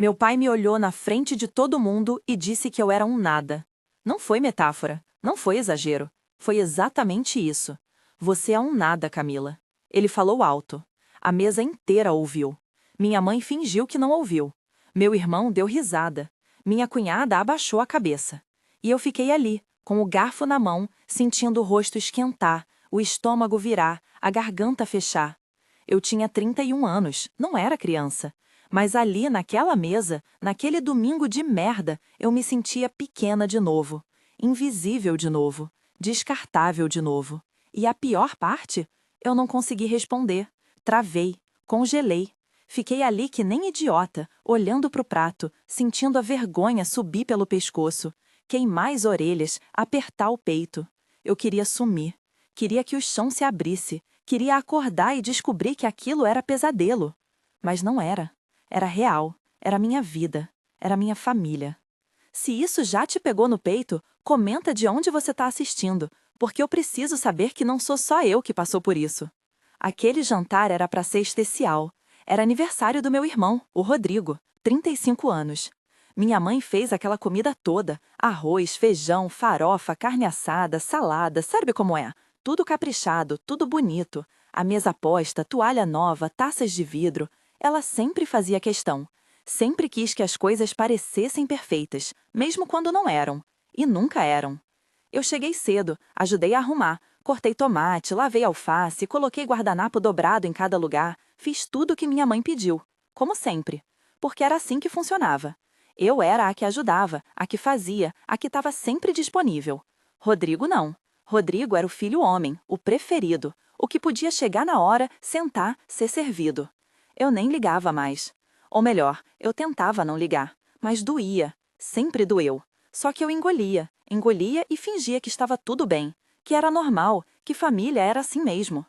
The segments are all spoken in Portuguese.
Meu pai me olhou na frente de todo mundo e disse que eu era um nada. Não foi metáfora, não foi exagero. Foi exatamente isso. Você é um nada, Camila. Ele falou alto. A mesa inteira ouviu. Minha mãe fingiu que não ouviu. Meu irmão deu risada. Minha cunhada abaixou a cabeça. E eu fiquei ali, com o garfo na mão, sentindo o rosto esquentar, o estômago virar, a garganta fechar. Eu tinha 31 anos, não era criança. Mas ali, naquela mesa, naquele domingo de merda, eu me sentia pequena de novo, invisível de novo, descartável de novo. E a pior parte? Eu não consegui responder. Travei, congelei. Fiquei ali que nem idiota, olhando pro prato, sentindo a vergonha subir pelo pescoço, queimar as orelhas, apertar o peito. Eu queria sumir. Queria que o chão se abrisse. Queria acordar e descobrir que aquilo era pesadelo. Mas não era. Era real, era minha vida, era minha família. Se isso já te pegou no peito, comenta de onde você está assistindo, porque eu preciso saber que não sou só eu que passou por isso. Aquele jantar era para ser especial. Era aniversário do meu irmão, o Rodrigo, 35 anos. Minha mãe fez aquela comida toda, arroz, feijão, farofa, carne assada, salada, sabe como é? Tudo caprichado, tudo bonito. A mesa posta, toalha nova, taças de vidro. Ela sempre fazia questão. Sempre quis que as coisas parecessem perfeitas, mesmo quando não eram. E nunca eram. Eu cheguei cedo, ajudei a arrumar, cortei tomate, lavei alface, coloquei guardanapo dobrado em cada lugar, fiz tudo o que minha mãe pediu, como sempre. Porque era assim que funcionava. Eu era a que ajudava, a que fazia, a que estava sempre disponível. Rodrigo não. Rodrigo era o filho homem, o preferido, o que podia chegar na hora, sentar, ser servido. Eu nem ligava mais. Ou melhor, eu tentava não ligar, mas doía, sempre doeu. Só que eu engolia e fingia que estava tudo bem, que era normal, que família era assim mesmo.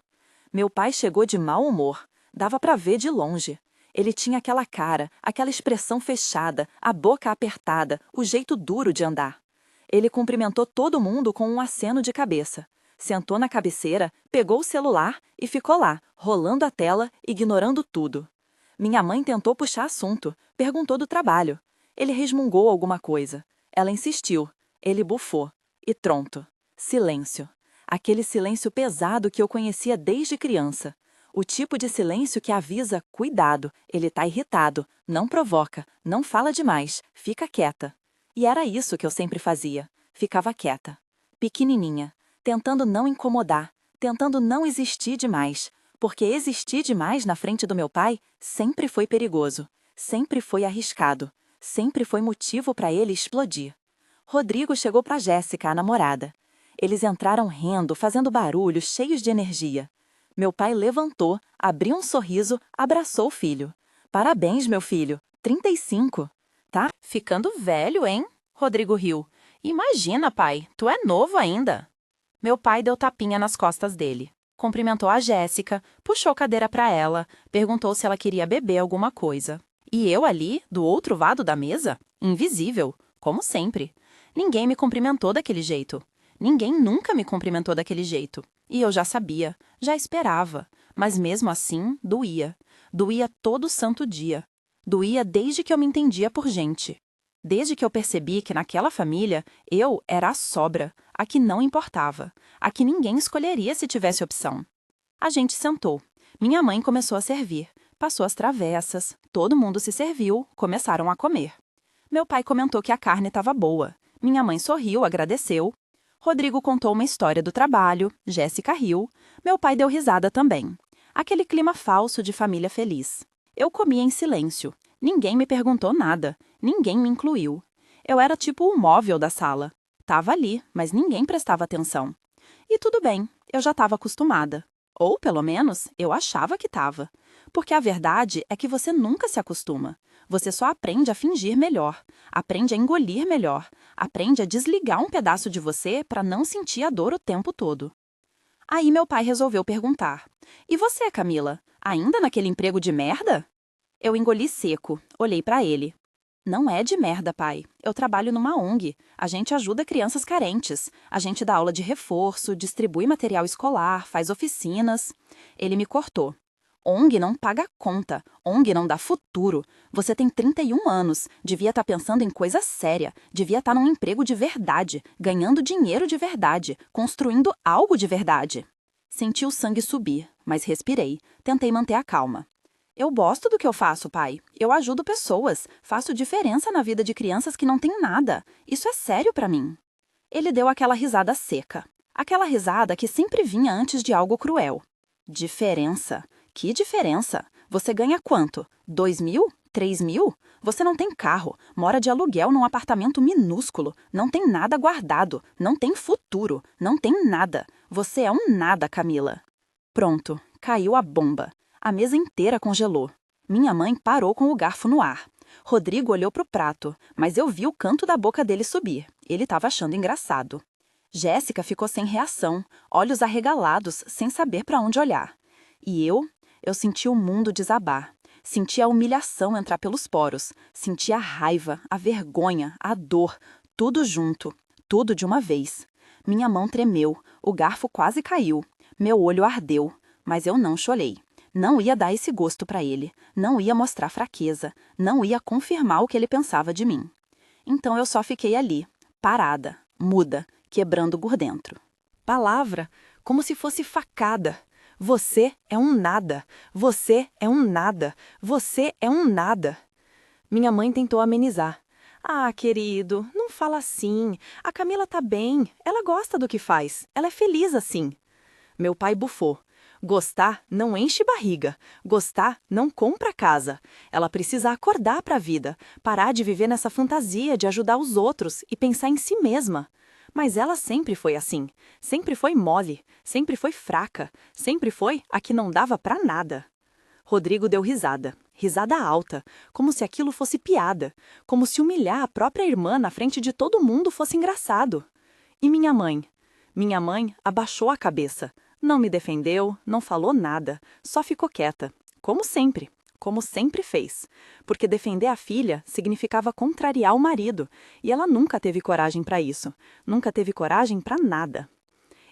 Meu pai chegou de mau humor, dava para ver de longe. Ele tinha aquela cara, aquela expressão fechada, a boca apertada, o jeito duro de andar. Ele cumprimentou todo mundo com um aceno de cabeça. Sentou na cabeceira, pegou o celular e ficou lá, rolando a tela, ignorando tudo. Minha mãe tentou puxar assunto, perguntou do trabalho. Ele resmungou alguma coisa. Ela insistiu. Ele bufou. E pronto. Silêncio. Aquele silêncio pesado que eu conhecia desde criança. O tipo de silêncio que avisa, cuidado, ele tá irritado, não provoca, não fala demais, fica quieta. E era isso que eu sempre fazia. Ficava quieta. Pequenininha. Tentando não incomodar, tentando não existir demais, porque existir demais na frente do meu pai sempre foi perigoso, sempre foi arriscado, sempre foi motivo para ele explodir. Rodrigo chegou para Jéssica, a namorada. Eles entraram rindo, fazendo barulho, cheios de energia. Meu pai levantou, abriu um sorriso, abraçou o filho. Parabéns, meu filho, 35. Tá ficando velho, hein? Rodrigo riu. Imagina, pai, tu é novo ainda. Meu pai deu tapinha nas costas dele. Cumprimentou a Jéssica, puxou cadeira para ela, perguntou se ela queria beber alguma coisa. E eu ali, do outro lado da mesa, invisível, como sempre. Ninguém me cumprimentou daquele jeito. Ninguém nunca me cumprimentou daquele jeito. E eu já sabia, já esperava. Mas mesmo assim, doía. Doía todo santo dia. Doía desde que eu me entendia por gente. Desde que eu percebi que naquela família eu era a sobra, a que não importava, a que ninguém escolheria se tivesse opção. A gente sentou. Minha mãe começou a servir. Passou as travessas. Todo mundo se serviu. Começaram a comer. Meu pai comentou que a carne estava boa. Minha mãe sorriu, agradeceu. Rodrigo contou uma história do trabalho. Jéssica riu. Meu pai deu risada também. Aquele clima falso de família feliz. Eu comia em silêncio. Ninguém me perguntou nada. Ninguém me incluiu. Eu era tipo o móvel da sala. Tava ali, mas ninguém prestava atenção. E tudo bem, eu já estava acostumada. Ou, pelo menos, eu achava que estava. Porque a verdade é que você nunca se acostuma. Você só aprende a fingir melhor, aprende a engolir melhor, aprende a desligar um pedaço de você para não sentir a dor o tempo todo. Aí meu pai resolveu perguntar. E você, Camila, ainda naquele emprego de merda? Eu engoli seco, olhei para ele. Não é de merda, pai. Eu trabalho numa ONG. A gente ajuda crianças carentes. A gente dá aula de reforço, distribui material escolar, faz oficinas. Ele me cortou. ONG não paga conta, ONG não dá futuro. Você tem 31 anos, devia estar pensando em coisa séria, devia estar num emprego de verdade, ganhando dinheiro de verdade, construindo algo de verdade. Senti o sangue subir, mas respirei, tentei manter a calma. Eu gosto do que eu faço, pai. Eu ajudo pessoas, faço diferença na vida de crianças que não têm nada. Isso é sério pra mim. Ele deu aquela risada seca. Aquela risada que sempre vinha antes de algo cruel. Diferença? Que diferença? Você ganha quanto? 2.000? 3.000? Você não tem carro, mora de aluguel num apartamento minúsculo, não tem nada guardado, não tem futuro, não tem nada. Você é um nada, Camila. Pronto, caiu a bomba. A mesa inteira congelou. Minha mãe parou com o garfo no ar. Rodrigo olhou pro prato, mas eu vi o canto da boca dele subir. Ele estava achando engraçado. Jéssica ficou sem reação, olhos arregalados, sem saber para onde olhar. E eu senti o mundo desabar. Senti a humilhação entrar pelos poros. Senti a raiva, a vergonha, a dor, tudo junto, tudo de uma vez. Minha mão tremeu, o garfo quase caiu. Meu olho ardeu, mas eu não chorei. Não ia dar esse gosto para ele, não ia mostrar fraqueza, não ia confirmar o que ele pensava de mim. Então eu só fiquei ali, parada, muda, quebrando por dentro. Palavra, como se fosse facada. Você é um nada. Você é um nada. Você é um nada. Minha mãe tentou amenizar. Ah, querido, não fala assim. A Camila tá bem. Ela gosta do que faz. Ela é feliz assim. Meu pai bufou. Gostar não enche barriga. Gostar não compra casa. Ela precisa acordar para a vida, parar de viver nessa fantasia de ajudar os outros e pensar em si mesma. Mas ela sempre foi assim. Sempre foi mole. Sempre foi fraca. Sempre foi a que não dava para nada. Rodrigo deu risada. Risada alta, como se aquilo fosse piada. Como se humilhar a própria irmã na frente de todo mundo fosse engraçado. E minha mãe? Minha mãe abaixou a cabeça. Não me defendeu, não falou nada, só ficou quieta, como sempre fez. Porque defender a filha significava contrariar o marido, e ela nunca teve coragem para isso, nunca teve coragem para nada.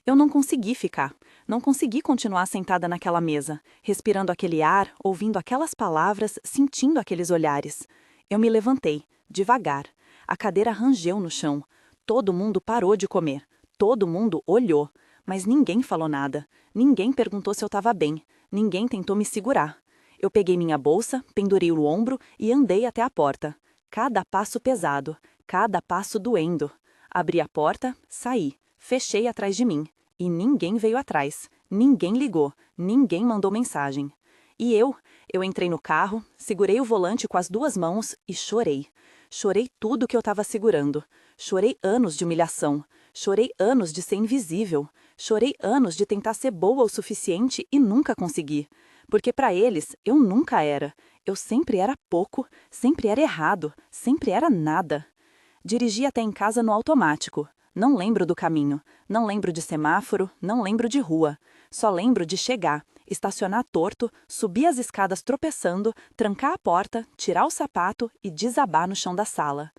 Eu não consegui ficar, não consegui continuar sentada naquela mesa, respirando aquele ar, ouvindo aquelas palavras, sentindo aqueles olhares. Eu me levantei, devagar. A cadeira rangeu no chão. Todo mundo parou de comer, todo mundo olhou. Mas ninguém falou nada, ninguém perguntou se eu estava bem, ninguém tentou me segurar. Eu peguei minha bolsa, pendurei o ombro e andei até a porta. Cada passo pesado, cada passo doendo. Abri a porta, saí, fechei atrás de mim. E ninguém veio atrás, ninguém ligou, ninguém mandou mensagem. E eu entrei no carro, segurei o volante com as 2 mãos e chorei. Chorei tudo que eu estava segurando. Chorei anos de humilhação. Chorei anos de ser invisível. Chorei anos de tentar ser boa o suficiente e nunca consegui. Porque para eles, eu nunca era. Eu sempre era pouco, sempre era errado, sempre era nada. Dirigi até em casa no automático. Não lembro do caminho, não lembro de semáforo, não lembro de rua. Só lembro de chegar, estacionar torto, subir as escadas tropeçando, trancar a porta, tirar o sapato e desabar no chão da sala.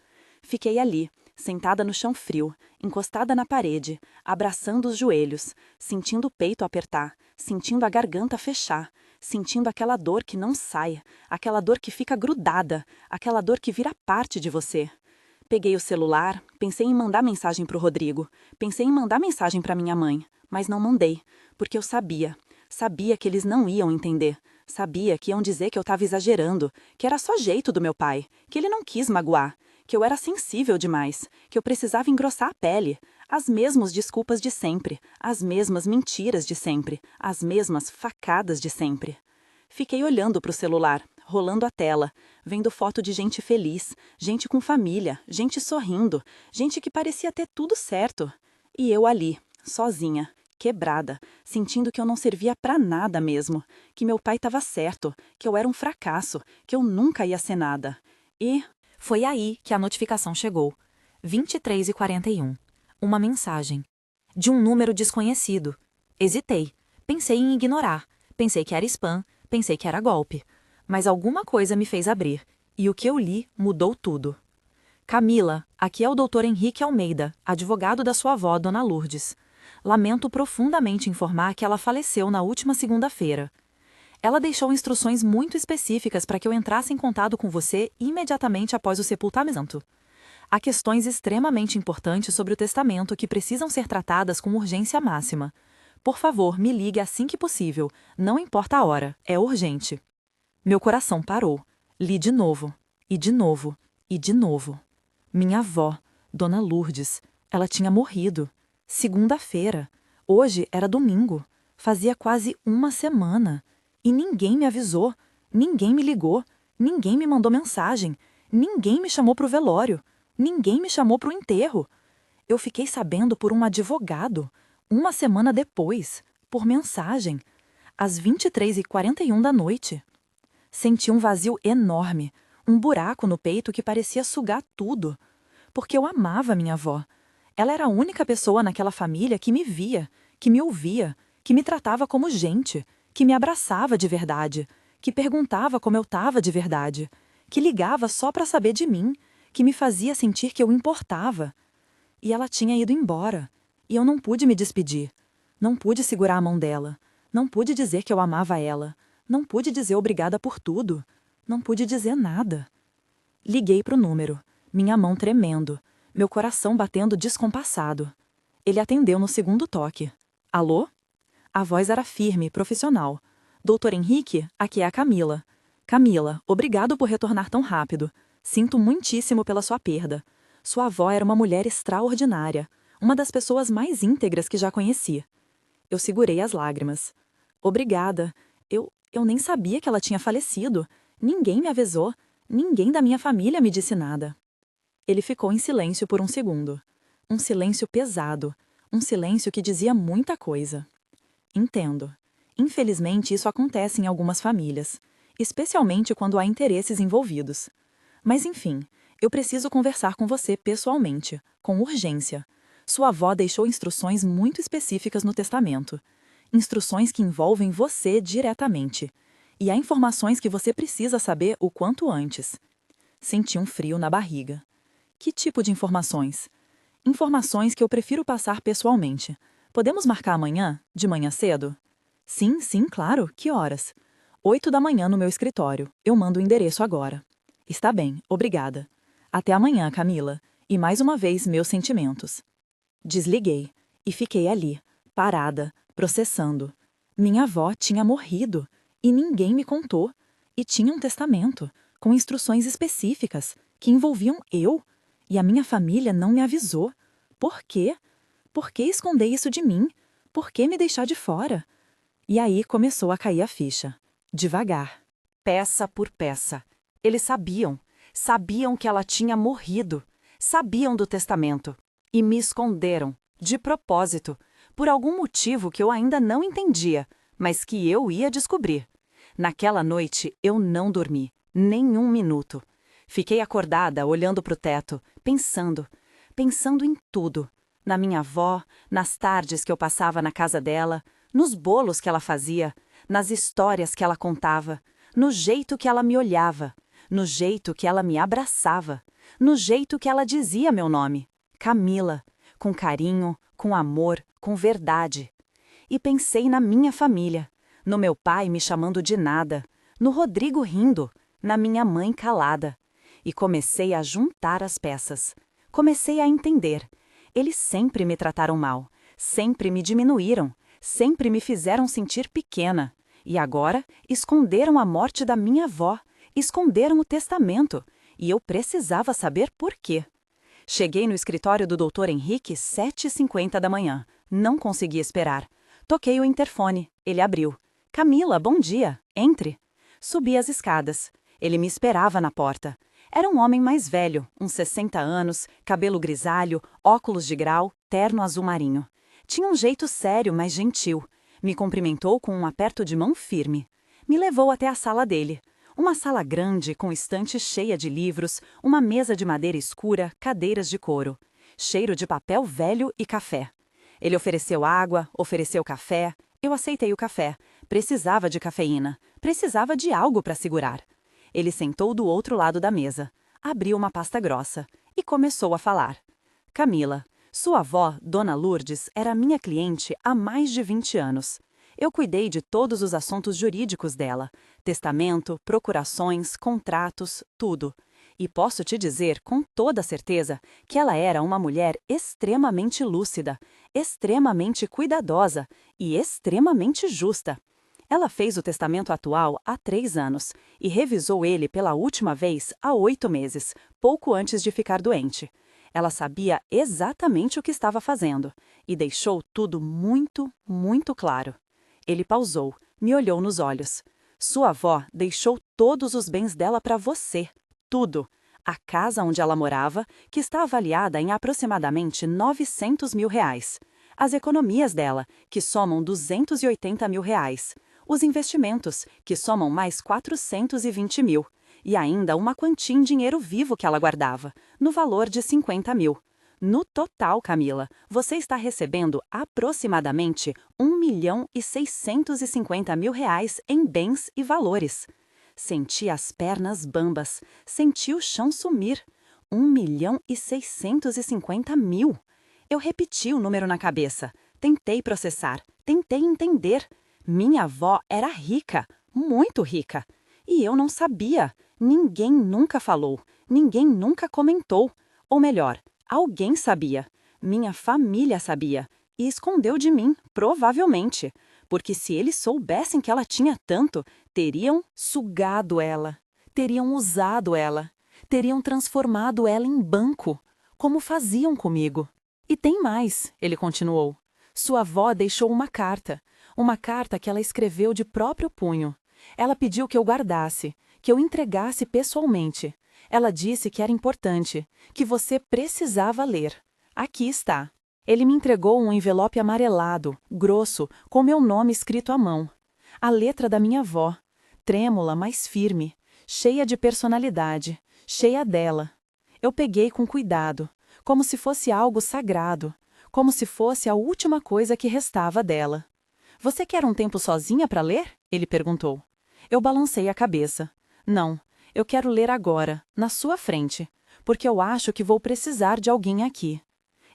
Fiquei ali, sentada no chão frio, encostada na parede, abraçando os joelhos, sentindo o peito apertar, sentindo a garganta fechar, sentindo aquela dor que não sai, aquela dor que fica grudada, aquela dor que vira parte de você. Peguei o celular, pensei em mandar mensagem pro Rodrigo, pensei em mandar mensagem para minha mãe, mas não mandei, porque eu sabia que eles não iam entender, sabia que iam dizer que eu estava exagerando, que era só jeito do meu pai, que ele não quis magoar, que eu era sensível demais, que eu precisava engrossar a pele, as mesmas desculpas de sempre, as mesmas mentiras de sempre, as mesmas facadas de sempre. Fiquei olhando pro celular, rolando a tela, vendo foto de gente feliz, gente com família, gente sorrindo, gente que parecia ter tudo certo. E eu ali, sozinha, quebrada, sentindo que eu não servia pra nada mesmo, que meu pai estava certo, que eu era um fracasso, que eu nunca ia ser nada. E foi aí que a notificação chegou. 23h41. Uma mensagem. De um número desconhecido. Hesitei. Pensei em ignorar. Pensei que era spam. Pensei que era golpe. Mas alguma coisa me fez abrir. E o que eu li mudou tudo. Camila, aqui é o Dr. Henrique Almeida, advogado da sua avó, Dona Lourdes. Lamento profundamente informar que ela faleceu na última segunda-feira. Ela deixou instruções muito específicas para que eu entrasse em contato com você imediatamente após o sepultamento. Há questões extremamente importantes sobre o testamento que precisam ser tratadas com urgência máxima. Por favor, me ligue assim que possível. Não importa a hora, é urgente. Meu coração parou. Li de novo, e de novo, e de novo. Minha avó, Dona Lourdes, ela tinha morrido. Segunda-feira. Hoje era domingo. Fazia quase uma semana. E ninguém me avisou, ninguém me ligou, ninguém me mandou mensagem, ninguém me chamou para o velório, ninguém me chamou para o enterro. Eu fiquei sabendo por um advogado, uma semana depois, por mensagem, às 23h41 da noite. Senti um vazio enorme, um buraco no peito que parecia sugar tudo, porque eu amava minha avó. Ela era a única pessoa naquela família que me via, que me ouvia, que me tratava como gente, que me abraçava de verdade, que perguntava como eu estava de verdade, que ligava só para saber de mim, que me fazia sentir que eu importava. E ela tinha ido embora, e eu não pude me despedir. Não pude segurar a mão dela, não pude dizer que eu amava ela, não pude dizer obrigada por tudo, não pude dizer nada. Liguei para o número, minha mão tremendo, meu coração batendo descompassado. Ele atendeu no segundo toque. Alô? A voz era firme, profissional. Doutor Henrique, aqui é a Camila. Camila, obrigado por retornar tão rápido. Sinto muitíssimo pela sua perda. Sua avó era uma mulher extraordinária, uma das pessoas mais íntegras que já conheci. Eu segurei as lágrimas. Obrigada. Eu nem sabia que ela tinha falecido. Ninguém me avisou. Ninguém da minha família me disse nada. Ele ficou em silêncio por um segundo. Um silêncio pesado. Um silêncio que dizia muita coisa. Entendo. Infelizmente, isso acontece em algumas famílias, especialmente quando há interesses envolvidos. Mas enfim, eu preciso conversar com você pessoalmente, com urgência. Sua avó deixou instruções muito específicas no testamento. Instruções que envolvem você diretamente. E há informações que você precisa saber o quanto antes. Senti um frio na barriga. Que tipo de informações? Informações que eu prefiro passar pessoalmente. Podemos marcar amanhã, de manhã cedo? Sim, sim, claro. Que horas? 8 da manhã no meu escritório. Eu mando o endereço agora. Está bem, obrigada. Até amanhã, Camila. E mais uma vez, meus sentimentos. Desliguei e fiquei ali, parada, processando. Minha avó tinha morrido e ninguém me contou. E tinha um testamento, com instruções específicas, que envolviam eu. E a minha família não me avisou. Por quê? Por que esconder isso de mim? Por que me deixar de fora? E aí começou a cair a ficha. Devagar. Peça por peça. Eles sabiam. Sabiam que ela tinha morrido. Sabiam do testamento. E me esconderam. De propósito. Por algum motivo que eu ainda não entendia, mas que eu ia descobrir. Naquela noite eu não dormi. Nem um minuto. Fiquei acordada, olhando para o teto, pensando em tudo. Na minha avó, nas tardes que eu passava na casa dela, nos bolos que ela fazia, nas histórias que ela contava, no jeito que ela me olhava, no jeito que ela me abraçava, no jeito que ela dizia meu nome, Camila, com carinho, com amor, com verdade. E pensei na minha família, no meu pai me chamando de nada, no Rodrigo rindo, na minha mãe calada. E comecei a juntar as peças. Comecei a entender. Eles sempre me trataram mal, sempre me diminuíram, sempre me fizeram sentir pequena. E agora esconderam a morte da minha avó, esconderam o testamento, e eu precisava saber por quê. Cheguei no escritório do Dr. Henrique 7h50 da manhã. Não consegui esperar. Toquei o interfone. Ele abriu. Camila, bom dia. Entre. Subi as escadas. Ele me esperava na porta. Era um homem mais velho, uns 60 anos, cabelo grisalho, óculos de grau, terno azul marinho. Tinha um jeito sério, mas gentil. Me cumprimentou com um aperto de mão firme. Me levou até a sala dele. Uma sala grande, com estante cheia de livros, uma mesa de madeira escura, cadeiras de couro. Cheiro de papel velho e café. Ele ofereceu água, ofereceu café. Eu aceitei o café. Precisava de cafeína. Precisava de algo para segurar. Ele sentou do outro lado da mesa, abriu uma pasta grossa e começou a falar. Camila, sua avó, Dona Lourdes, era minha cliente há mais de 20 anos. Eu cuidei de todos os assuntos jurídicos dela: testamento, procurações, contratos, tudo. E posso te dizer com toda certeza que ela era uma mulher extremamente lúcida, extremamente cuidadosa e extremamente justa. Ela fez o testamento atual há 3 anos e revisou ele pela última vez há 8 meses, pouco antes de ficar doente. Ela sabia exatamente o que estava fazendo e deixou tudo muito, muito claro. Ele pausou, me olhou nos olhos. Sua avó deixou todos os bens dela para você. Tudo. A casa onde ela morava, que está avaliada em aproximadamente R$ 900 mil. As economias dela, que somam R$ 280 mil. Os investimentos, que somam mais 420 mil. E ainda uma quantia em dinheiro vivo que ela guardava, no valor de 50 mil. No total, Camila, você está recebendo aproximadamente R$ 1.650.000 em bens e valores. Senti as pernas bambas, senti o chão sumir. 1.650.000. Eu repeti o número na cabeça, tentei processar, tentei entender. Minha avó era rica, muito rica. E eu não sabia. Ninguém nunca falou, ninguém nunca comentou. Ou melhor, alguém sabia. Minha família sabia. E escondeu de mim, provavelmente. Porque se eles soubessem que ela tinha tanto, teriam sugado ela, teriam usado ela, teriam transformado ela em banco, como faziam comigo. E tem mais, ele continuou. Sua avó deixou uma carta que ela escreveu de próprio punho. Ela pediu que eu guardasse, que eu entregasse pessoalmente. Ela disse que era importante, que você precisava ler. Aqui está. Ele me entregou um envelope amarelado, grosso, com meu nome escrito à mão. A letra da minha avó, trêmula, mas firme, cheia de personalidade, cheia dela. Eu peguei com cuidado, como se fosse algo sagrado, como se fosse a última coisa que restava dela. Você quer um tempo sozinha para ler? Ele perguntou. Eu balancei a cabeça. Não, eu quero ler agora, na sua frente, porque eu acho que vou precisar de alguém aqui.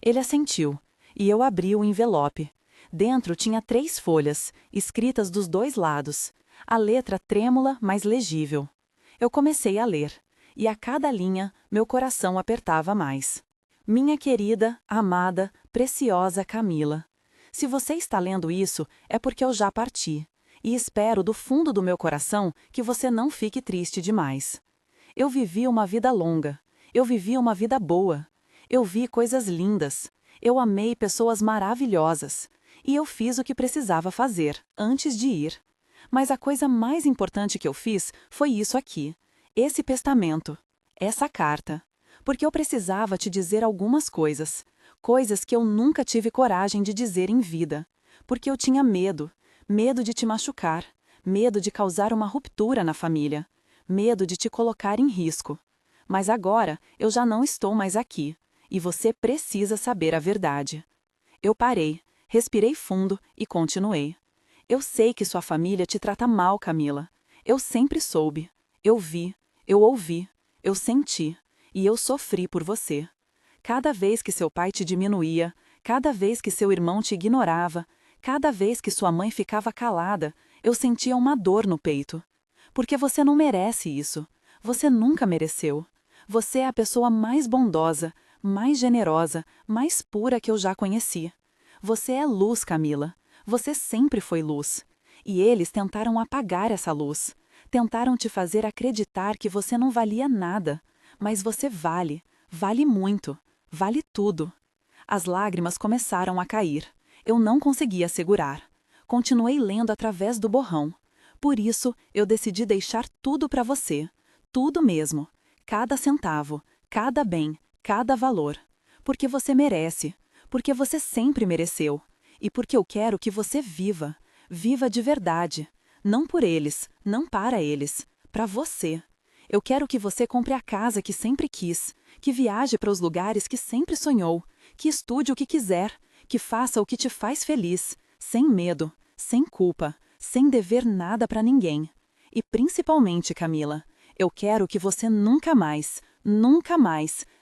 Ele assentiu, e eu abri o envelope. Dentro tinha 3 folhas, escritas dos 2 lados, a letra trêmula, mas legível. Eu comecei a ler, e a cada linha meu coração apertava mais. Minha querida, amada, preciosa Camila, se você está lendo isso, é porque eu já parti, e espero do fundo do meu coração que você não fique triste demais. Eu vivi uma vida longa, eu vivi uma vida boa, eu vi coisas lindas, eu amei pessoas maravilhosas, e eu fiz o que precisava fazer, antes de ir. Mas a coisa mais importante que eu fiz foi isso aqui, esse testamento, essa carta, porque eu precisava te dizer algumas coisas, coisas que eu nunca tive coragem de dizer em vida, porque eu tinha medo, medo de te machucar, medo de causar uma ruptura na família, medo de te colocar em risco. Mas agora eu já não estou mais aqui, e você precisa saber a verdade. Eu parei, respirei fundo e continuei. Eu sei que sua família te trata mal, Camila. Eu sempre soube. Eu vi, eu ouvi, eu senti, e eu sofri por você. Cada vez que seu pai te diminuía, cada vez que seu irmão te ignorava, cada vez que sua mãe ficava calada, eu sentia uma dor no peito. Porque você não merece isso. Você nunca mereceu. Você é a pessoa mais bondosa, mais generosa, mais pura que eu já conheci. Você é luz, Camila. Você sempre foi luz. E eles tentaram apagar essa luz. Tentaram te fazer acreditar que você não valia nada. Mas você vale, vale muito, vale tudo. As lágrimas começaram a cair. Eu não conseguia segurar. Continuei lendo através do borrão. Por isso, eu decidi deixar tudo para você. Tudo mesmo. Cada centavo, cada bem, cada valor. Porque você merece. Porque você sempre mereceu. E porque eu quero que você viva. Viva de verdade. Não por eles, não para eles. Para você. Eu quero que você compre a casa que sempre quis, que viaje para os lugares que sempre sonhou, que estude o que quiser, que faça o que te faz feliz, sem medo, sem culpa, sem dever nada para ninguém. E principalmente, Camila, eu quero que você nunca mais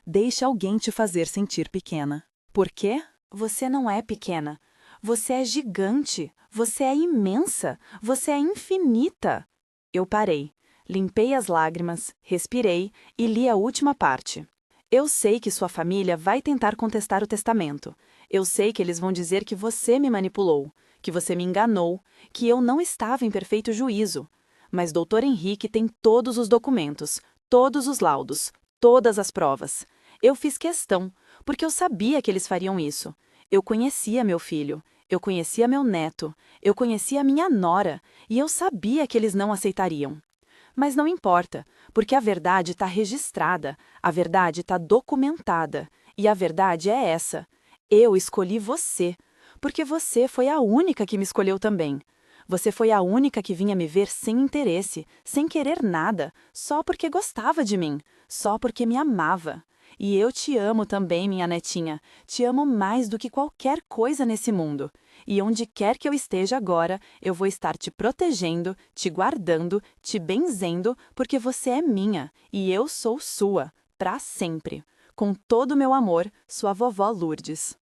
deixe alguém te fazer sentir pequena. Por quê? Você não é pequena. Você é gigante, você é imensa, você é infinita. Eu parei, limpei as lágrimas, respirei e li a última parte. Eu sei que sua família vai tentar contestar o testamento. Eu sei que eles vão dizer que você me manipulou, que você me enganou, que eu não estava em perfeito juízo. Mas Dr. Henrique tem todos os documentos, todos os laudos, todas as provas. Eu fiz questão, porque eu sabia que eles fariam isso. Eu conhecia meu filho, eu conhecia meu neto, eu conhecia minha nora, e eu sabia que eles não aceitariam. Mas não importa, porque a verdade está registrada, a verdade está documentada, e a verdade é essa. Eu escolhi você, porque você foi a única que me escolheu também. Você foi a única que vinha me ver sem interesse, sem querer nada, só porque gostava de mim, só porque me amava. E eu te amo também, minha netinha, te amo mais do que qualquer coisa nesse mundo. E onde quer que eu esteja agora, eu vou estar te protegendo, te guardando, te benzendo, porque você é minha e eu sou sua, para sempre. Com todo o meu amor, sua vovó Lourdes.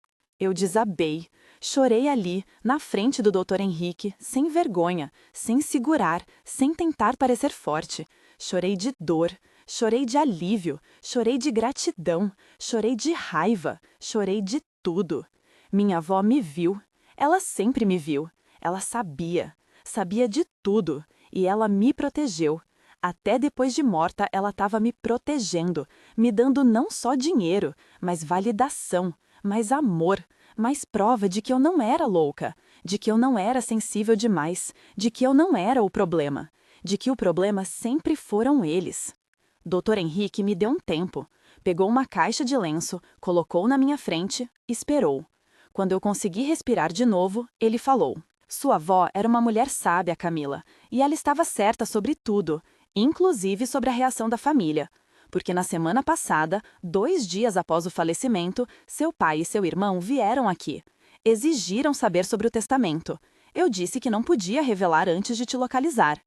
Eu desabei, chorei ali, na frente do Dr. Henrique, sem vergonha, sem segurar, sem tentar parecer forte. Chorei de dor, chorei de alívio, chorei de gratidão, chorei de raiva, chorei de tudo. Minha avó me viu. Ela sempre me viu. Ela sabia. Sabia de tudo. E ela me protegeu. Até depois de morta, ela estava me protegendo, me dando não só dinheiro, mas validação, mais amor, mais prova de que eu não era louca, de que eu não era sensível demais, de que eu não era o problema, de que o problema sempre foram eles. Dr. Henrique me deu um tempo. Pegou uma caixa de lenço, colocou na minha frente, esperou. Quando eu consegui respirar de novo, ele falou: "Sua avó era uma mulher sábia, Camila, e ela estava certa sobre tudo, inclusive sobre a reação da família. Porque na semana passada, 2 dias após o falecimento, seu pai e seu irmão vieram aqui. Exigiram saber sobre o testamento. Eu disse que não podia revelar antes de te localizar.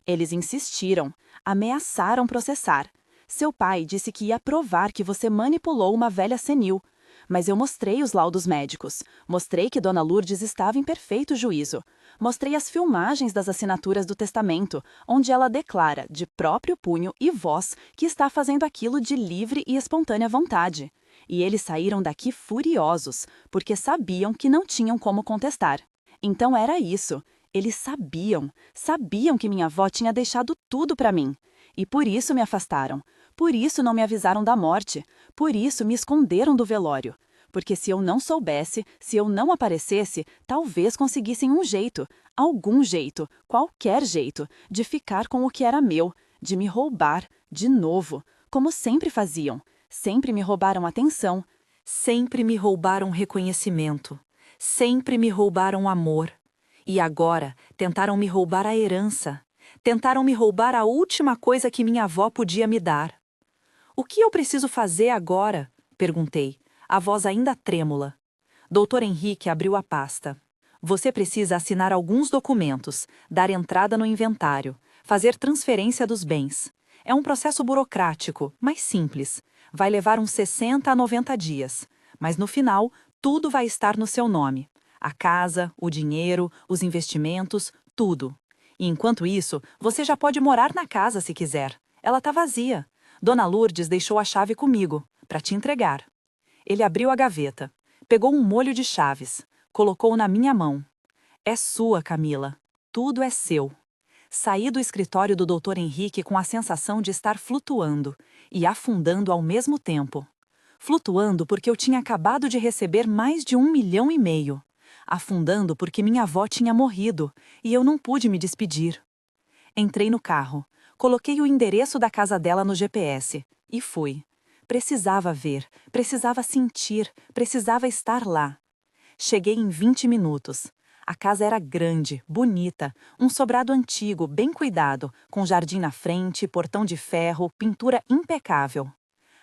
Eles insistiram, ameaçaram processar. Seu pai disse que ia provar que você manipulou uma velha senil. Mas eu mostrei os laudos médicos, mostrei que Dona Lourdes estava em perfeito juízo. Mostrei as filmagens das assinaturas do testamento, onde ela declara, de próprio punho e voz, que está fazendo aquilo de livre e espontânea vontade. E eles saíram daqui furiosos, porque sabiam que não tinham como contestar. Então era isso. Eles sabiam que minha avó tinha deixado tudo para mim. E por isso me afastaram. Por isso não me avisaram da morte. Por isso me esconderam do velório. Porque se eu não soubesse, se eu não aparecesse, talvez conseguissem um jeito, algum jeito, qualquer jeito, de ficar com o que era meu, de me roubar, de novo, como sempre faziam. Sempre me roubaram atenção. Sempre me roubaram reconhecimento. Sempre me roubaram amor. E agora tentaram me roubar a herança. Tentaram me roubar a última coisa que minha avó podia me dar. "O que eu preciso fazer agora?" perguntei, a voz ainda trêmula. Dr. Henrique abriu a pasta. "Você precisa assinar alguns documentos, dar entrada no inventário, fazer transferência dos bens. É um processo burocrático, mas simples. Vai levar uns 60 a 90 dias. Mas no final, tudo vai estar no seu nome. A casa, o dinheiro, os investimentos, tudo. E enquanto isso, você já pode morar na casa se quiser. Ela está vazia. Dona Lourdes deixou a chave comigo, para te entregar." Ele abriu a gaveta, pegou um molho de chaves, colocou na minha mão. "É sua, Camila. Tudo é seu." Saí do escritório do Dr. Henrique com a sensação de estar flutuando e afundando ao mesmo tempo. Flutuando porque eu tinha acabado de receber mais de 1,5 milhão. Afundando porque minha avó tinha morrido e eu não pude me despedir. Entrei no carro, coloquei o endereço da casa dela no GPS e fui. Precisava ver, precisava sentir, precisava estar lá. Cheguei em 20 minutos. A casa era grande, bonita, um sobrado antigo, bem cuidado, com jardim na frente, portão de ferro, pintura impecável.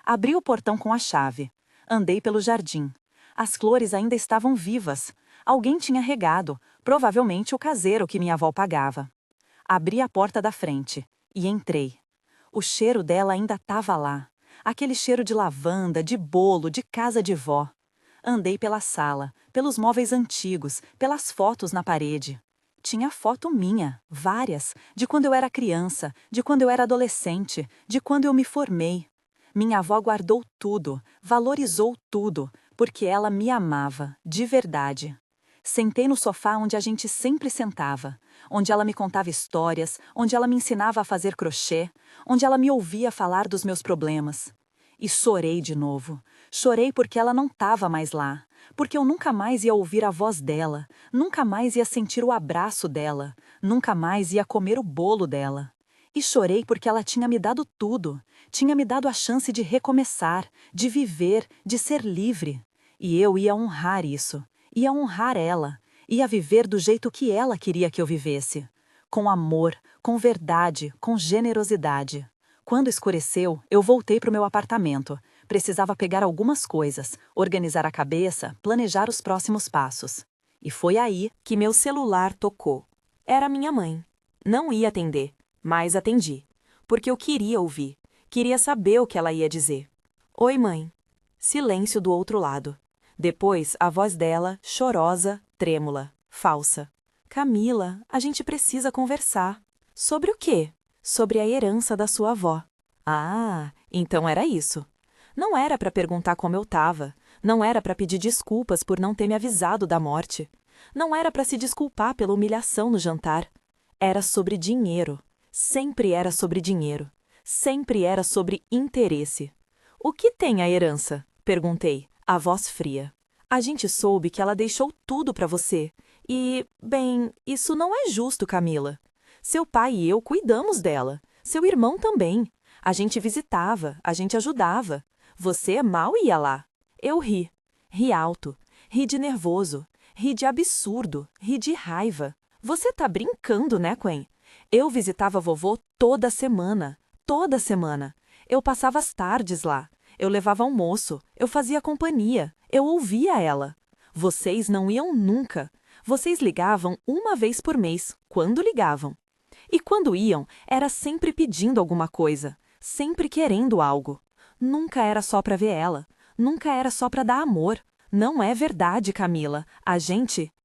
Abri o portão com a chave. Andei pelo jardim. As flores ainda estavam vivas. Alguém tinha regado, provavelmente o caseiro que minha avó pagava. Abri a porta da frente e entrei. O cheiro dela ainda estava lá. Aquele cheiro de lavanda, de bolo, de casa de vó. Andei pela sala, pelos móveis antigos, pelas fotos na parede. Tinha foto minha, várias, de quando eu era criança, de quando eu era adolescente, de quando eu me formei. Minha avó guardou tudo, valorizou tudo, porque ela me amava, de verdade. Sentei no sofá onde a gente sempre sentava, onde ela me contava histórias, onde ela me ensinava a fazer crochê, onde ela me ouvia falar dos meus problemas. E chorei de novo. Chorei porque ela não estava mais lá, porque eu nunca mais ia ouvir a voz dela, nunca mais ia sentir o abraço dela, nunca mais ia comer o bolo dela. E chorei porque ela tinha me dado tudo, tinha me dado a chance de recomeçar, de viver, de ser livre. E eu ia honrar isso, ia honrar ela, ia viver do jeito que ela queria que eu vivesse. Com amor, com verdade, com generosidade. Quando escureceu, eu voltei para o meu apartamento. Precisava pegar algumas coisas, organizar a cabeça, planejar os próximos passos. E foi aí que meu celular tocou. Era minha mãe. Não ia atender, mas atendi. Porque eu queria ouvir, queria saber o que ela ia dizer. Oi, mãe. Silêncio do outro lado. Depois, a voz dela, chorosa, trêmula, falsa. Camila, a gente precisa conversar. Sobre o quê? Sobre a herança da sua avó. Ah, então era isso. Não era para perguntar como eu estava. Não era para pedir desculpas por não ter me avisado da morte. Não era para se desculpar pela humilhação no jantar. Era sobre dinheiro. Sempre era sobre dinheiro. Sempre era sobre interesse. O que tem a herança? Perguntei, a voz fria. A gente soube que ela deixou tudo para você. E, bem, isso não é justo, Camila. Seu pai e eu cuidamos dela. Seu irmão também. A gente visitava, a gente ajudava. Você mal ia lá. Eu ri. Ri alto. Ri de nervoso. Ri de absurdo. Ri de raiva. Você tá brincando, né, Quen? Eu visitava vovô toda semana. Toda semana. Eu passava as tardes lá. Eu levava almoço. Eu fazia companhia. Eu ouvia ela. Vocês não iam nunca. Vocês ligavam uma vez por mês, quando ligavam. E quando iam, era sempre pedindo alguma coisa, sempre querendo algo. Nunca era só para ver ela, nunca era só para dar amor. Não é verdade, Camila.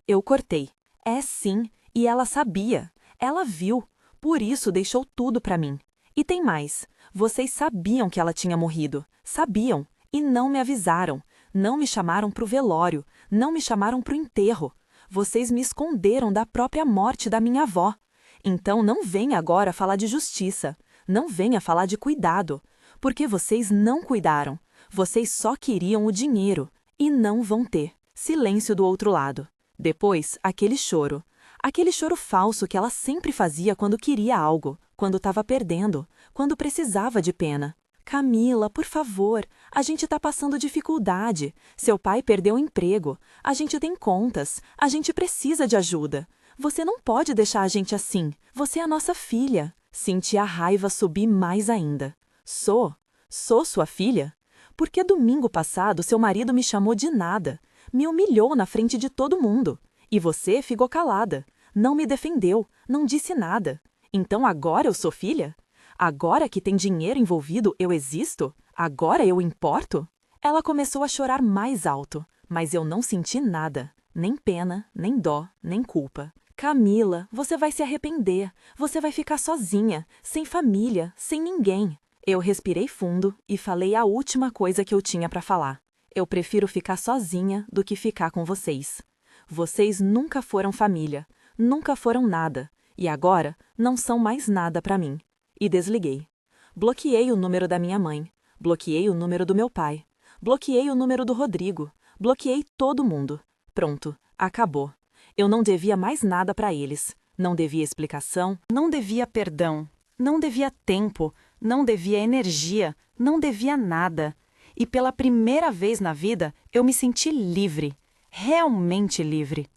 Eu cortei. É sim, e ela sabia. Ela viu, por isso deixou tudo para mim. E tem mais. Vocês sabiam que ela tinha morrido, sabiam, e não me avisaram. Não me chamaram pro velório, não me chamaram pro enterro. Vocês me esconderam da própria morte da minha avó. Então não venha agora falar de justiça, não venha falar de cuidado, porque vocês não cuidaram, vocês só queriam o dinheiro, e não vão ter. Silêncio do outro lado. Depois, aquele choro falso que ela sempre fazia quando queria algo, quando estava perdendo, quando precisava de pena. Camila, por favor, a gente tá passando dificuldade. Seu pai perdeu o emprego. A gente tem contas. A gente precisa de ajuda. Você não pode deixar a gente assim. Você é a nossa filha. Senti a raiva subir mais ainda. Sou sua filha? Porque domingo passado seu marido me chamou de nada. Me humilhou na frente de todo mundo. E você ficou calada. Não me defendeu. Não disse nada. Então agora eu sou filha? Agora que tem dinheiro envolvido, eu existo? Agora eu importo? Ela começou a chorar mais alto, mas eu não senti nada. Nem pena, nem dó, nem culpa. Camila, você vai se arrepender. Você vai ficar sozinha, sem família, sem ninguém. Eu respirei fundo e falei a última coisa que eu tinha para falar. Eu prefiro ficar sozinha do que ficar com vocês. Vocês nunca foram família, nunca foram nada, e agora não são mais nada para mim. E desliguei. Bloqueei o número da minha mãe. Bloqueei o número do meu pai. Bloqueei o número do Rodrigo. Bloqueei todo mundo. Pronto, acabou. Eu não devia mais nada para eles. Não devia explicação, não devia perdão, não devia tempo, não devia energia, não devia nada. E pela primeira vez na vida, eu me senti livre. Realmente livre.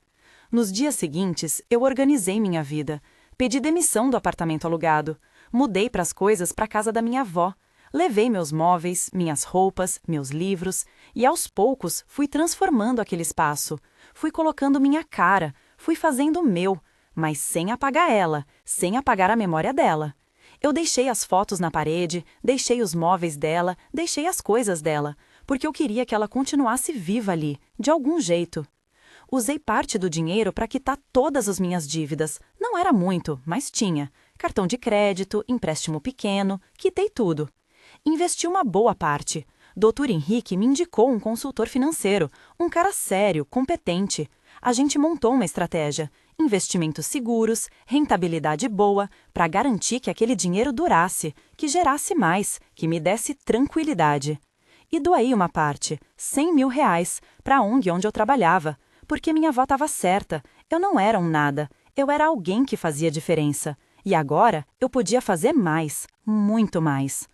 Nos dias seguintes, eu organizei minha vida. Pedi demissão do apartamento alugado. Mudei para as coisas para a casa da minha avó. Levei meus móveis, minhas roupas, meus livros, e aos poucos fui transformando aquele espaço. Fui colocando minha cara, fui fazendo o meu, mas sem apagar ela, sem apagar a memória dela. Eu deixei as fotos na parede, deixei os móveis dela, deixei as coisas dela, porque eu queria que ela continuasse viva ali, de algum jeito. Usei parte do dinheiro para quitar todas as minhas dívidas. Não era muito, mas tinha. Cartão de crédito, empréstimo pequeno, quitei tudo. Investi uma boa parte. Dr. Henrique me indicou um consultor financeiro, um cara sério, competente. A gente montou uma estratégia. Investimentos seguros, rentabilidade boa, para garantir que aquele dinheiro durasse, que gerasse mais, que me desse tranquilidade. E doei uma parte, R$ 100.000, para a ONG onde eu trabalhava, porque minha avó estava certa, eu não era um nada, eu era alguém que fazia diferença. E agora eu podia fazer mais, muito mais.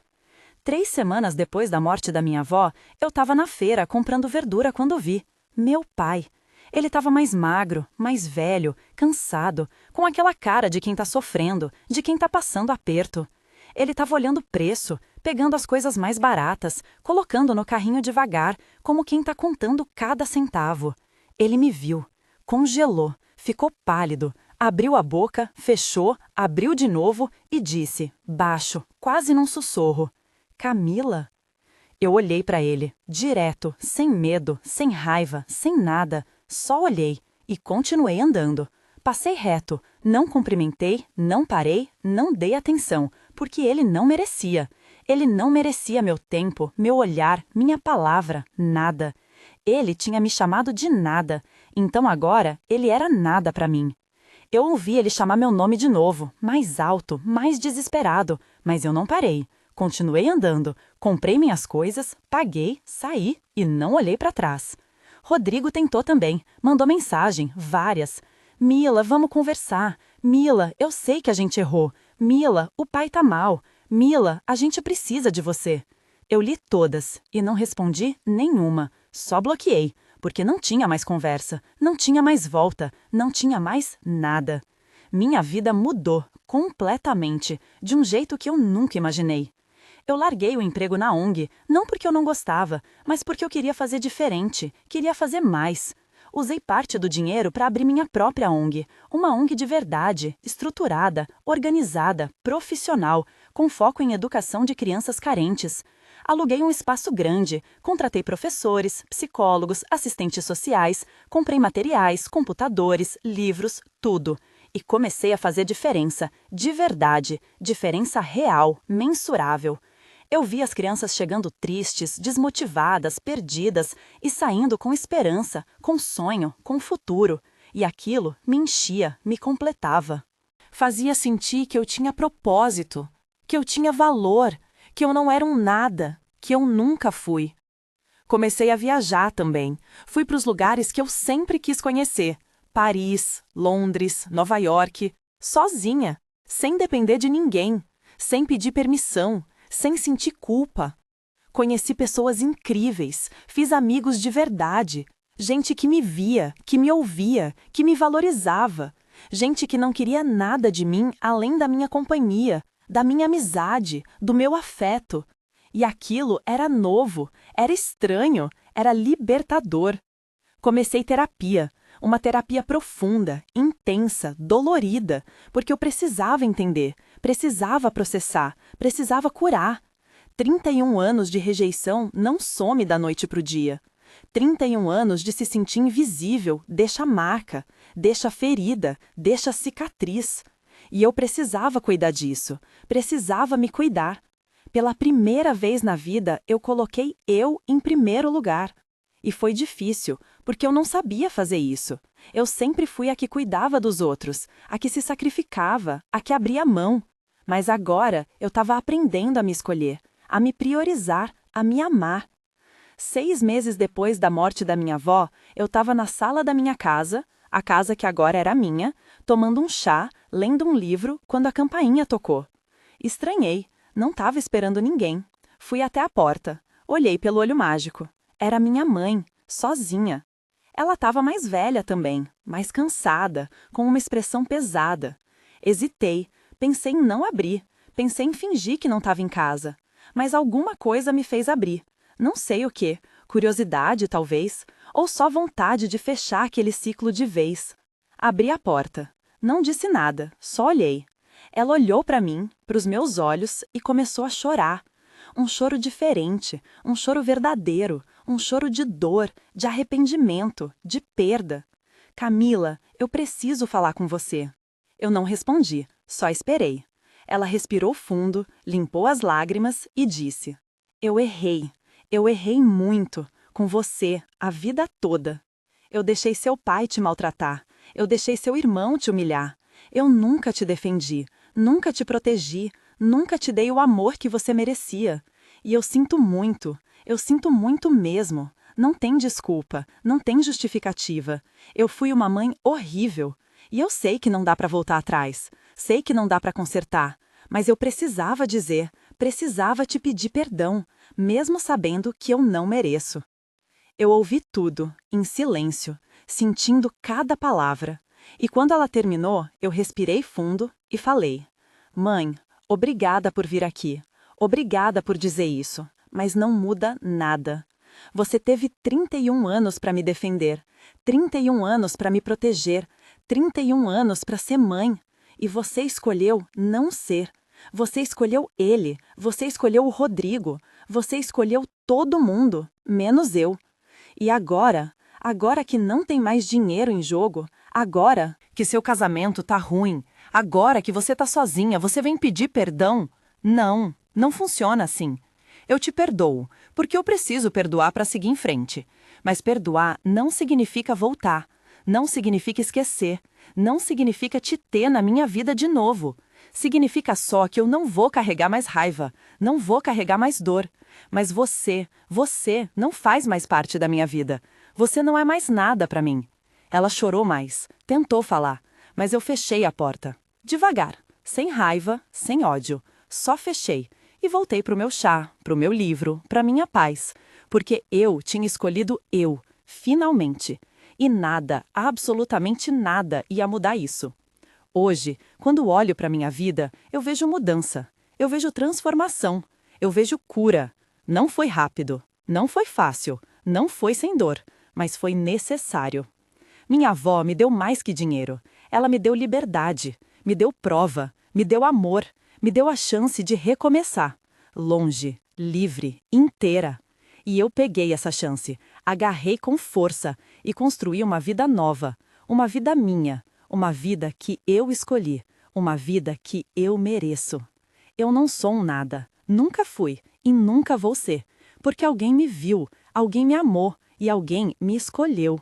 3 semanas depois da morte da minha avó, eu estava na feira comprando verdura quando vi. Meu pai. Ele estava mais magro, mais velho, cansado, com aquela cara de quem está sofrendo, de quem está passando aperto. Ele estava olhando o preço, pegando as coisas mais baratas, colocando no carrinho devagar, como quem está contando cada centavo. Ele me viu, congelou, ficou pálido, abriu a boca, fechou, abriu de novo e disse, baixo, quase num sussurro: Camila? Eu olhei para ele, direto, sem medo, sem raiva, sem nada. Só olhei e continuei andando. Passei reto, não cumprimentei, não parei, não dei atenção, porque ele não merecia. Ele não merecia meu tempo, meu olhar, minha palavra, nada. Ele tinha me chamado de nada, então agora ele era nada para mim. Eu ouvi ele chamar meu nome de novo, mais alto, mais desesperado, mas eu não parei. Continuei andando, comprei minhas coisas, paguei, saí e não olhei para trás. Rodrigo tentou também, mandou mensagem, várias. Mila, vamos conversar. Mila, eu sei que a gente errou. Mila, o pai tá mal. Mila, a gente precisa de você. Eu li todas e não respondi nenhuma, só bloqueei, porque não tinha mais conversa, não tinha mais volta, não tinha mais nada. Minha vida mudou completamente, de um jeito que eu nunca imaginei. Eu larguei o emprego na ONG, não porque eu não gostava, mas porque eu queria fazer diferente, queria fazer mais. Usei parte do dinheiro para abrir minha própria ONG, uma ONG de verdade, estruturada, organizada, profissional, com foco em educação de crianças carentes. Aluguei um espaço grande, contratei professores, psicólogos, assistentes sociais, comprei materiais, computadores, livros, tudo. E comecei a fazer diferença, de verdade, diferença real, mensurável. Eu vi as crianças chegando tristes, desmotivadas, perdidas e saindo com esperança, com sonho, com futuro. E aquilo me enchia, me completava. Fazia sentir que eu tinha propósito, que eu tinha valor, que eu não era um nada, que eu nunca fui. Comecei a viajar também. Fui para os lugares que eu sempre quis conhecer. Paris, Londres, Nova York, sozinha, sem depender de ninguém, sem pedir permissão, sem sentir culpa. Conheci pessoas incríveis, fiz amigos de verdade, gente que me via, que me ouvia, que me valorizava, gente que não queria nada de mim além da minha companhia, da minha amizade, do meu afeto. E aquilo era novo, era estranho, era libertador. Comecei terapia, uma terapia profunda, intensa, dolorida, porque eu precisava entender, precisava processar, precisava curar. 31 anos de rejeição não some da noite para o dia. 31 anos de se sentir invisível deixa marca, deixa ferida, deixa cicatriz. E eu precisava cuidar disso, precisava me cuidar. Pela primeira vez na vida, eu coloquei eu em primeiro lugar. E foi difícil, porque eu não sabia fazer isso. Eu sempre fui a que cuidava dos outros, a que se sacrificava, a que abria mão. Mas agora eu estava aprendendo a me escolher, a me priorizar, a me amar. 6 meses depois da morte da minha avó, eu estava na sala da minha casa, a casa que agora era minha, tomando um chá, lendo um livro, quando a campainha tocou. Estranhei, não estava esperando ninguém. Fui até a porta, olhei pelo olho mágico. Era minha mãe, sozinha. Ela estava mais velha também, mais cansada, com uma expressão pesada. Hesitei, pensei em não abrir, pensei em fingir que não estava em casa. Mas alguma coisa me fez abrir. Não sei o quê, curiosidade talvez, ou só vontade de fechar aquele ciclo de vez. Abri a porta. Não disse nada, só olhei. Ela olhou para mim, para os meus olhos, e começou a chorar. um choro diferente, um choro verdadeiro, um choro de dor, de arrependimento, de perda. Camila, eu preciso falar com você. Eu não respondi, só esperei. Ela respirou fundo, limpou as lágrimas e disse: Eu errei muito, com você, a vida toda. Eu deixei seu pai te maltratar, eu deixei seu irmão te humilhar. Eu nunca te defendi, nunca te protegi, nunca te dei o amor que você merecia. E eu sinto muito mesmo. Não tem desculpa, não tem justificativa. Eu fui uma mãe horrível. E eu sei que não dá para voltar atrás, sei que não dá para consertar, mas eu precisava dizer, precisava te pedir perdão, mesmo sabendo que eu não mereço. Eu ouvi tudo, em silêncio, sentindo cada palavra. E quando ela terminou, eu respirei fundo e falei: Mãe, obrigada por vir aqui. Obrigada por dizer isso, mas não muda nada. Você teve 31 anos para me defender, 31 anos para me proteger, 31 anos para ser mãe. E você escolheu não ser. Você escolheu ele, você escolheu o Rodrigo, você escolheu todo mundo, menos eu. E agora que não tem mais dinheiro em jogo, agora que seu casamento tá ruim, agora que você tá sozinha, você vem pedir perdão? Não, não funciona assim. Eu te perdoo, porque eu preciso perdoar para seguir em frente. Mas perdoar não significa voltar, não significa esquecer, não significa te ter na minha vida de novo. Significa só que eu não vou carregar mais raiva, não vou carregar mais dor. Mas você não faz mais parte da minha vida. Você não é mais nada para mim. Ela chorou mais, tentou falar, mas eu fechei a porta. Devagar, sem raiva, sem ódio. Só fechei e voltei pro meu chá, pro meu livro, pra minha paz. Porque eu tinha escolhido eu, finalmente. E nada, absolutamente nada, ia mudar isso. Hoje, quando olho para minha vida, eu vejo mudança, eu vejo transformação, eu vejo cura. Não foi rápido, não foi fácil, não foi sem dor, mas foi necessário. Minha avó me deu mais que dinheiro. Ela me deu liberdade, me deu prova, me deu amor, me deu a chance de recomeçar. Longe, livre, inteira. E eu peguei essa chance, agarrei com força e construí uma vida nova, uma vida minha, uma vida que eu escolhi, uma vida que eu mereço. Eu não sou um nada, nunca fui e nunca vou ser, porque alguém me viu, alguém me amou e alguém me escolheu.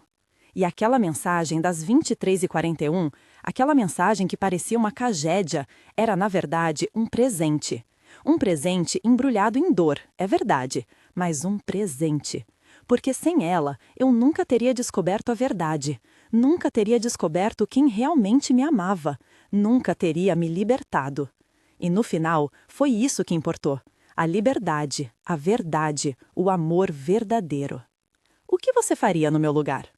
E aquela mensagem das 23h41, aquela mensagem que parecia uma tragédia, era na verdade um presente. Um presente embrulhado em dor, é verdade, mas um presente. Porque sem ela, eu nunca teria descoberto a verdade, nunca teria descoberto quem realmente me amava, nunca teria me libertado. E no final, foi isso que importou: a liberdade, a verdade, o amor verdadeiro. O que você faria no meu lugar?